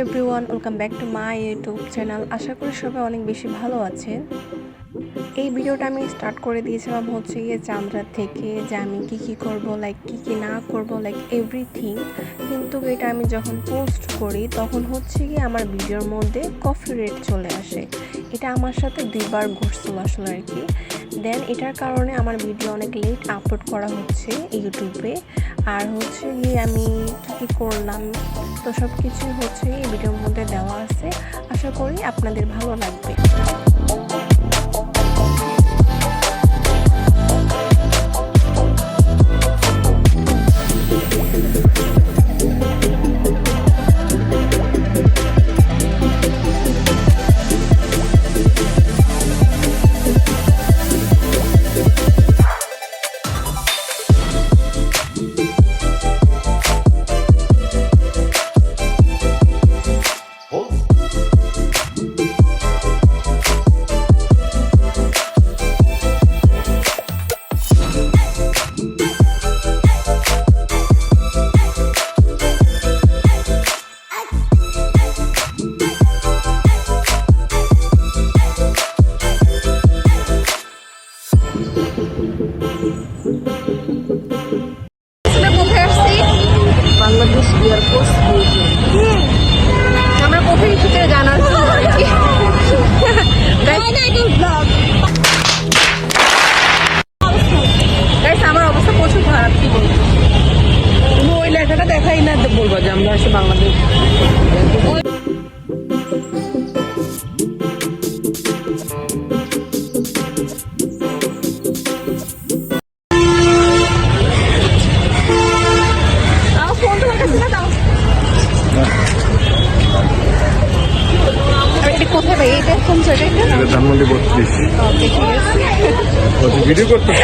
Everyone, welcome back to my YouTube channel. আশা করি সবাই অনেক বেশি ভালো আছেন। এই ভিডিওটা আমি স্টার্ট করে দিয়েছিলাম হচ্ছে গিয়ে চান্দ্রা থেকে, যে আমি কী করবো, লাইক কী না করবো, লাইক এভরিথিং। কিন্তু এটা আমি যখন পোস্ট করি তখন হচ্ছে গিয়ে আমার ভিডিওর মধ্যে কপিরাইট চলে আসে। এটা আমার সাথে 2বার ঘটছিল আসলে আর কি। দেন এটার কারণে আমার ভিডিও অনেক লেট আপলোড করা হচ্ছে ইউটিউবে। আর হচ্ছে গিয়ে আমি কী করলাম, তো সব কিছুই হচ্ছে এই ভিডিওর মধ্যে দেওয়া আছে। আশা করি আপনাদের ভালো লাগবে। Bangladesh air force museum. আমরা কোথায় ভিতরে জানার আমার অবস্থা প্রচুর খারাপ, কি বলবো। তুমি ওই লেখাটা দেখাই না, বলবো যে আমরা আসে বাংলাদেশ। কোথায় ভাই, এটা কোন জায়গায়? ধানমন্ডি 32। ওকে, ঠিক আছে। ভিডিও করতেছ?